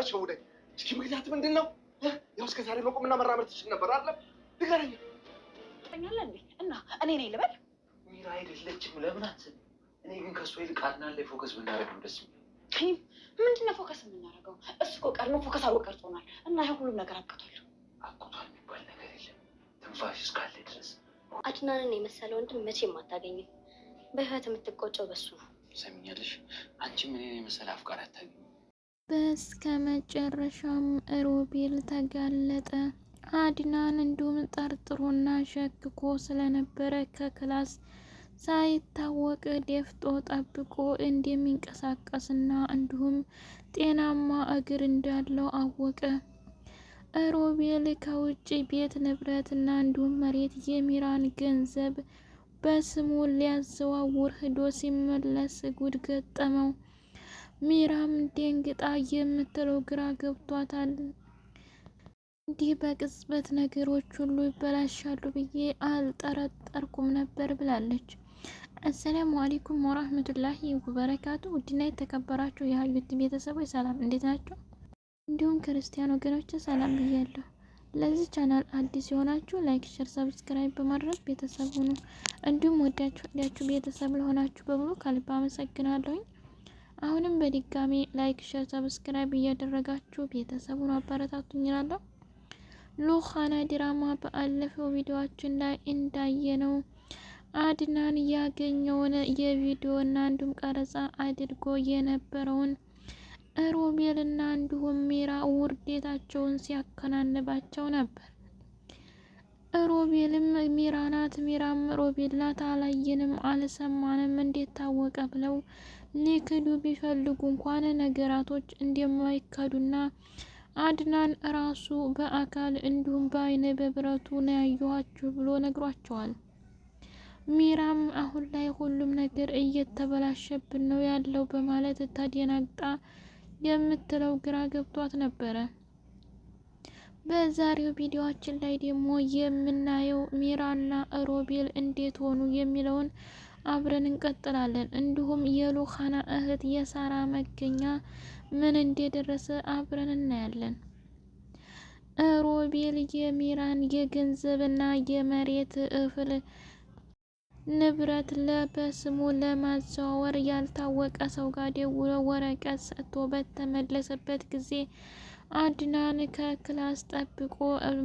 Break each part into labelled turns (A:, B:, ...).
A: አትሸውደኝ። እስኪ ምክንያት ምንድን ነው? ያው እስከ ዛሬ መቆምና መራመድ ትችል ነበር አይደለም? ንገረኝ።
B: ትኛለህ እንዴ? እና እኔ ነኝ ልበል?
A: ሚራ አይደለችም። ለምን አትሰሚም? እኔ ግን ከእሱ ይልቅ አድናን ላይ ፎከስ ብናደርግ ደስ የሚል።
B: ምንድን ነው ፎከስ የምናደርገው? እሱ እኮ ቀድሞ ፎከስ አድርጎ ቀርጾናል እና ይሄ ሁሉም ነገር አብቅቷል።
A: አብቅቷል የሚባል ነገር የለም። ትንፋሽ እስካለ ድረስ
C: አድናንን የመሰለ ወንድም መቼም አታገኝም። በህይወት የምትቆጨው በሱ ነው።
A: ሰሚኛለሽ? አንቺም እኔን የመሰለ አፍቃሪ አታገኝም።
D: በስከ መጨረሻም ሮቤል ተጋለጠ። አድናን እንዲሁም ጠርጥሮና ሸክኮ ስለነበረ ከክላስ ሳይታወቅ ደፍጦ ጠብቆ እንደሚንቀሳቀስና እንዲሁም ጤናማ እግር እንዳለው አወቀ። ሮቤል ከውጭ ቤት ንብረት እና እንዲሁም መሬት የሚራን ገንዘብ በስሙ ሊያዘዋውር ሂዶ ሲመለስ ጉድ ገጠመው። ሚራም ደንግጣ የምትለው ግራ ገብቷታል። እንዲህ በቅጽበት ነገሮች ሁሉ ይበላሻሉ ብዬ አልጠረጠርኩም ነበር ብላለች። አሰላሙ አለይኩም ወራህመቱላሂ ወበረካቱ። ውድና የተከበራችሁ የሀዩት ቤተሰቦች ሰላም፣ እንዴት ናቸው? እንዲሁም ክርስቲያን ወገኖች ሰላም ብያለሁ። ለዚህ ቻናል አዲስ የሆናችሁ ላይክ፣ ሼር፣ ሰብስክራይብ በማድረግ ቤተሰብ ሁኑ። እንዲሁም ወዳችሁ ቤተሰብ ለሆናችሁ በሙሉ ከልብ አመሰግናለሁኝ። አሁንም በድጋሚ ላይክ፣ ሼር፣ ሰብስክራይብ እያደረጋችሁ ቤተሰቡን አበረታቱኝ እላለሁ። ሉኻና ድራማ በአለፈው ቪዲዮአችን ላይ እንዳየነው አድናን ያገኘውን የቪዲዮና እንዲሁም ቀረጻ አድርጎ የነበረውን ሮቤልና እንዲሁም ሚራ ውርዴታቸውን ሲያከናንባቸው ነበር። ሮቤልም ሚራ ናት፣ ሚራም ሮቤል ናት፣ አላየንም፣ አልሰማንም፣ እንዴት ታወቀ ብለው ሊክዱ ቢፈልጉ እንኳን ነገራቶች እንደማይካዱና አድናን ራሱ በአካል እንዲሁም በአይነ በብረቱ ነው ያየኋችሁ ብሎ ነግሯቸዋል። ሚራም አሁን ላይ ሁሉም ነገር እየተበላሸብን ነው ያለው በማለት ተደናግጣ የምትለው ግራ ገብቷት ነበረ። በዛሬው ቪዲዮአችን ላይ ደግሞ የምናየው ሚራና ሮቤል እንዴት ሆኑ የሚለውን አብረን እንቀጥላለን። እንዲሁም የሉኻና እህት የሳራ መገኛ ምን እንደደረሰ አብረን እናያለን። ሮቤል የሚራን የገንዘብና የመሬት እፍል ንብረት በስሙ ለማዘዋወር ያልታወቀ ሰው ጋር ደውሎ ወረቀት ሰጥቶ በተመለሰበት ጊዜ አድናን ከክላስ ጠብቆ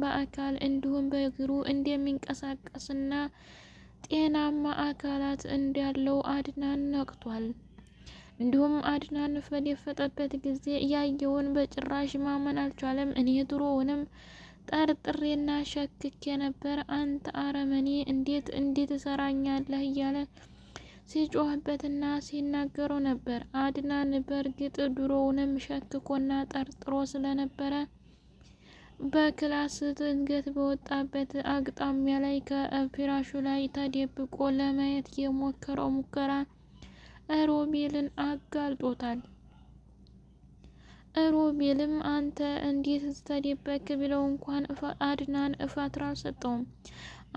D: በአካል እንዲሁም በእግሩ እንደሚንቀሳቀስና ጤናማ አካላት እንዳለው አድናን ነቅቷል። እንዲሁም አድናን በደፈጠበት ጊዜ ያየውን በጭራሽ ማመን አልቻለም። እኔ ድሮውንም ጠርጥሬና ሸክኬ ነበር፣ አንተ አረመኔ እንዴት ትሰራኛለህ እያለ ሲጮህበትና ሲናገረው ነበር። አድናን በእርግጥ ድሮውንም ሸክኮና ጠርጥሮ ስለነበረ በክላስ ድንገት በወጣበት አግጣሚያ ላይ ከፊራሹ ላይ ተደብቆ ለማየት የሞከረው ሙከራ ሮቤልን አጋልጦታል። ሮቤልም አንተ እንዴት ተደበቅ ቢለው እንኳን አድናን እፋትራ አልሰጠውም።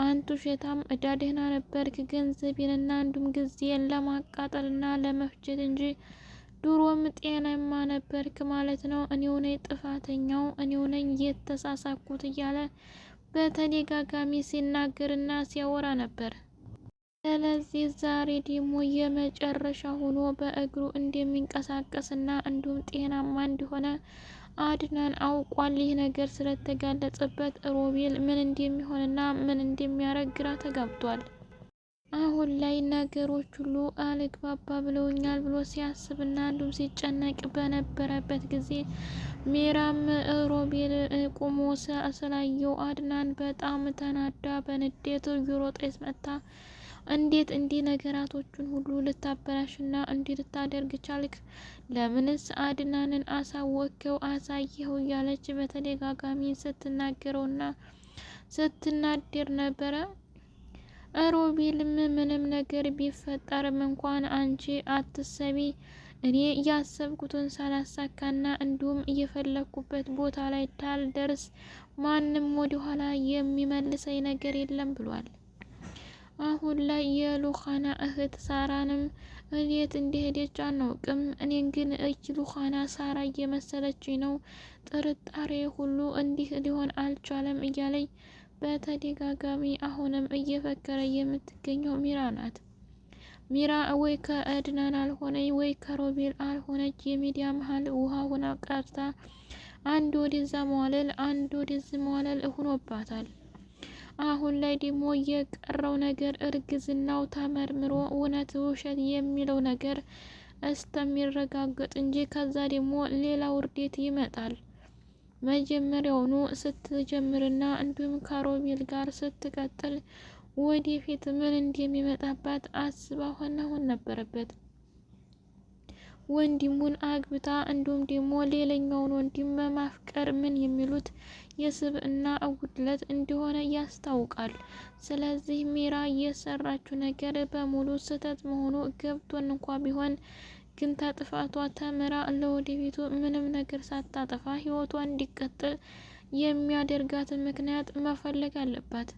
D: አንቱ ሼታም እዳ ደህና ነበርክ፣ ገንዘቤንና እንዲሁም ጊዜን ለማቃጠልና ለመፍጀት እንጂ ድሮም ጤናማ ነበርክ ማለት ነው። እኔው ነኝ ጥፋተኛው፣ እኔው ነኝ የተሳሳኩት እያለ በተደጋጋሚ ሲናገርና ሲያወራ ነበር። ስለዚህ ዛሬ ደግሞ የመጨረሻ ሆኖ በእግሩ እንደሚንቀሳቀስና እንዲሁም ጤናማ እንደሆነ አድናን አውቋል። ይህ ነገር ስለተጋለጸበት ሮቤል ምን እንደሚሆንና ምን እንደሚያደርግ ግራ ተጋብቷል። አሁን ላይ ነገሮች ሁሉ አልግባባ ብለውኛል ብሎ ሲያስብና እንዲሁም ሲጨነቅ በነበረበት ጊዜ ሚራም ሮቤል ቁሞ ስላየው አድናን በጣም ተናዳ በንዴት እየሮጠች መጣ። እንዴት እንዲህ ነገራቶችን ሁሉ ልታበላሽና እንዲህ ልታደርግ ቻልክ? ለምንስ አድናንን አሳወቅከው? አሳየኸው? እያለች በተደጋጋሚ ስትናገረውና ስትናደር ነበረ። ሮቤልም ምንም ነገር ቢፈጠርም እንኳን አንቺ አትሰቢ፣ እኔ ያሰብኩትን ሳላሳካና እንዲሁም እየፈለኩበት ቦታ ላይ ታልደርስ ማንም ወደኋላ የሚመልሰኝ ነገር የለም ብሏል። አሁን ላይ የሉኻና እህት ሳራንም እንዴት እንደሄደች አናውቅም። እኔን ግን ሉኻና ሳራ እየመሰለችኝ ነው። ጥርጣሬ ሁሉ እንዲህ ሊሆን አልቻለም እያለኝ በተደጋጋሚ አሁንም እየፈከረ የምትገኘው ሚራ ናት። ሚራ ወይ ከአድናን አልሆነች ወይ ከሮቤል አልሆነች የሚዲያ መሀል ውሃ ሆና ቀርታ አንድ ወደዛ መዋለል አንድ ወደዚህ መዋለል ሆኖባታል። አሁን ላይ ደግሞ የቀረው ነገር እርግዝናው ተመርምሮ እውነት ውሸት የሚለው ነገር እስተሚረጋገጥ እንጂ ከዛ ደግሞ ሌላ ውርዴት ይመጣል። መጀመሪያውኑ ስትጀምርና እንዲሁም ከሮቤል ጋር ስትቀጥል ወደፊት ምን እንደሚመጣባት አስባ ሆን ነበረበት። ወንድሙን አግብታ እንዲሁም ደግሞ ሌላኛውን ወንድም ማፍቀር ምን የሚሉት የስብዕና ጉድለት እንደሆነ ያስታውቃል። ስለዚህ ሚራ የሰራችው ነገር በሙሉ ስህተት መሆኑ ገብቶን እንኳ ቢሆን ግን ተጥፋቷ ተምራ ለወደፊቱ ምንም ነገር ሳታጠፋ ህይወቷ እንዲቀጥል የሚያደርጋትን ምክንያት መፈለግ አለባት።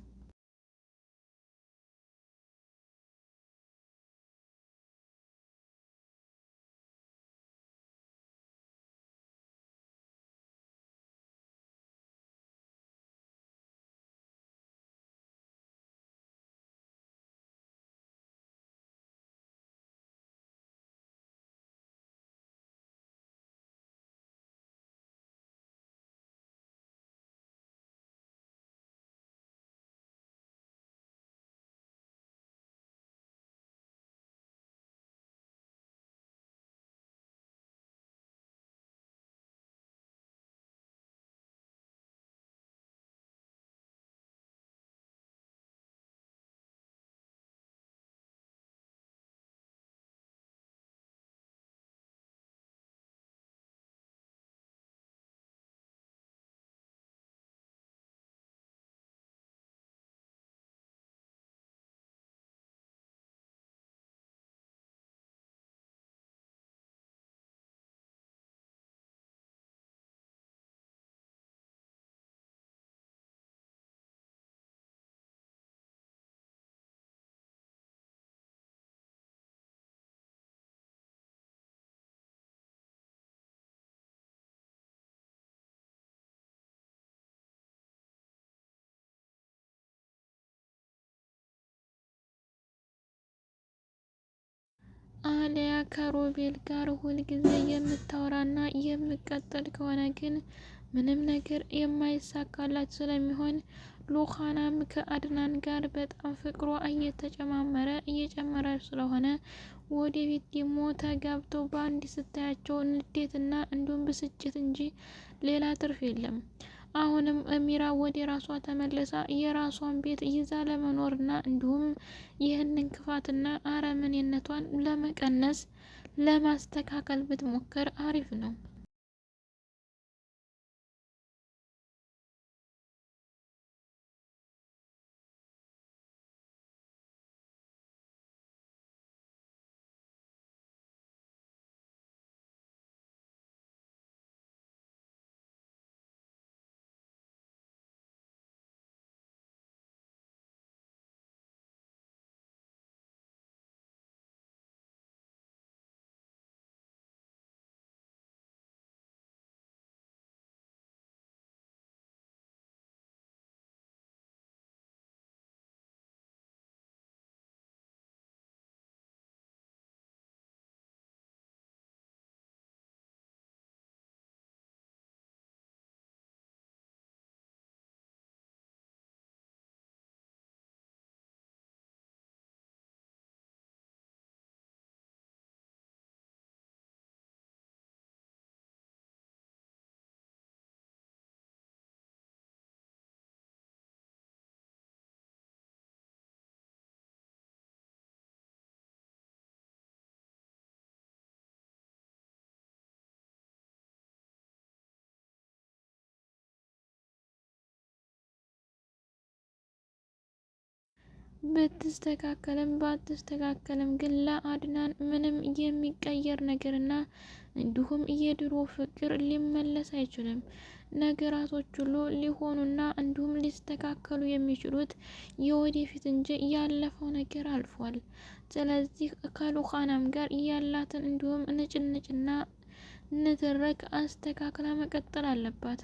D: አሊያ ከሮቤል ጋር ሁልጊዜ የምታወራና የምቀጥል ከሆነ ግን ምንም ነገር የማይሳካላት ስለሚሆን ሉኻናም ከአድናን ጋር በጣም ፍቅሯ እየጨመረ ስለሆነ ወደ ቤት ደግሞ ተጋብተው በአንድ ስታያቸው ንዴትና እንዲሁም ብስጭት እንጂ ሌላ ትርፍ የለም። አሁንም ሚራ ወደ ራሷ ተመልሳ የራሷን ቤት ይዛ ለመኖርና እንዲሁም ይህንን ክፋትና አረመኔነቷን ለመቀነስ ለማስተካከል ብትሞክር አሪፍ ነው። ብትስተካከልም ባትስተካከልም ግን ለአድናን ምንም የሚቀየር ነገርና እንዲሁም የድሮ ፍቅር ሊመለስ አይችልም። ነገራቶች ሁሉ ሊሆኑና እንዲሁም ሊስተካከሉ የሚችሉት የወደፊት እንጂ ያለፈው ነገር አልፏል። ስለዚህ ከሉኻናም ጋር ያላትን እንዲሁም ንጭንጭና ንትርክ አስተካክላ መቀጠል አለባት።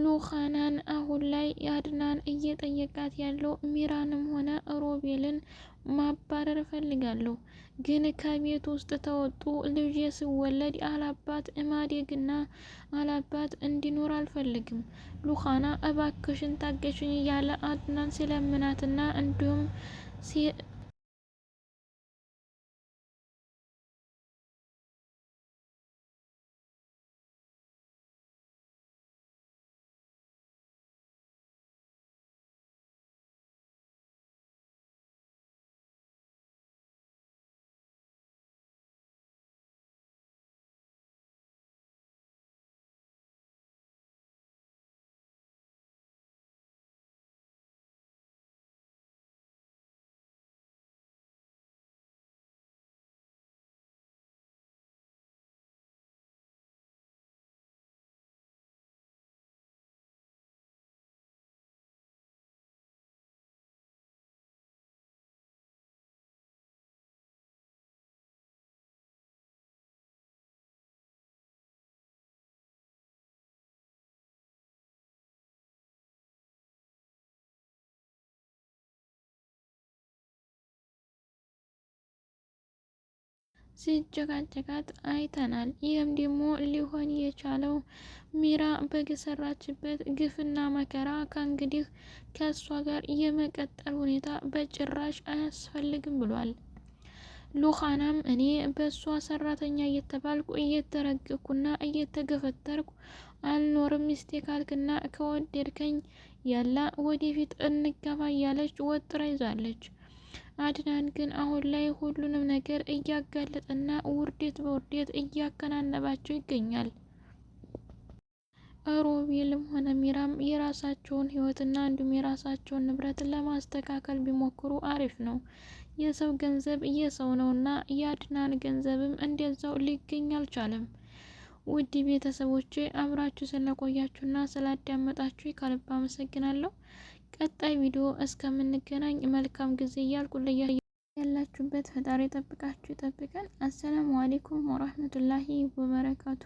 D: ሉኻናን አሁን ላይ አድናን እየጠየቃት ያለው ሚራንም ሆነ ሮቤልን ማባረር እፈልጋለሁ፣ ግን ከቤት ውስጥ ተወጡ ልጄ ሲወለድ አላባት ማደግና አላባት እንዲኖር አልፈልግም። ሉኻና እባክሽን ታገሽኝ እያለ አድናን ሲለምናትና እንዲሁም ሲጨቃጨቃት አይተናል። ይህም ደግሞ ሊሆን የቻለው ሚራ በሰራችበት ግፍና መከራ ከእንግዲህ ከእሷ ጋር የመቀጠል ሁኔታ በጭራሽ አያስፈልግም ብሏል። ሉኻናም እኔ በእሷ ሰራተኛ እየተባልኩ እየተረገኩና እየተገፈተርኩ አልኖርም፣ ሚስቴ ካልክና ከወደድከኝ ያላ ወደፊት እንገባ እያለች ወጥራ ይዛለች። አድናን ግን አሁን ላይ ሁሉንም ነገር እያጋለጠና ውርደት በውርደት እያከናነባቸው ይገኛል። ሮቤልም ሆነ ሚራም የራሳቸውን ህይወትና እንዲሁም የራሳቸውን ንብረት ለማስተካከል ቢሞክሩ አሪፍ ነው። የሰው ገንዘብ የሰው ነውና የአድናን ገንዘብም እንደዛው ሊገኝ አልቻለም። ውድ ቤተሰቦቼ አብራችሁ ስለቆያችሁና ስላዳመጣችሁ ከልብ አመሰግናለሁ። ቀጣይ ቪዲዮ እስከምንገናኝ መልካም ጊዜ እያልኩ ያላችሁበት ፈጣሪ ጠብቃችሁ ይጠብቀን። አሰላሙ አሌይኩም ወራህመቱላሂ ወበረካቱ።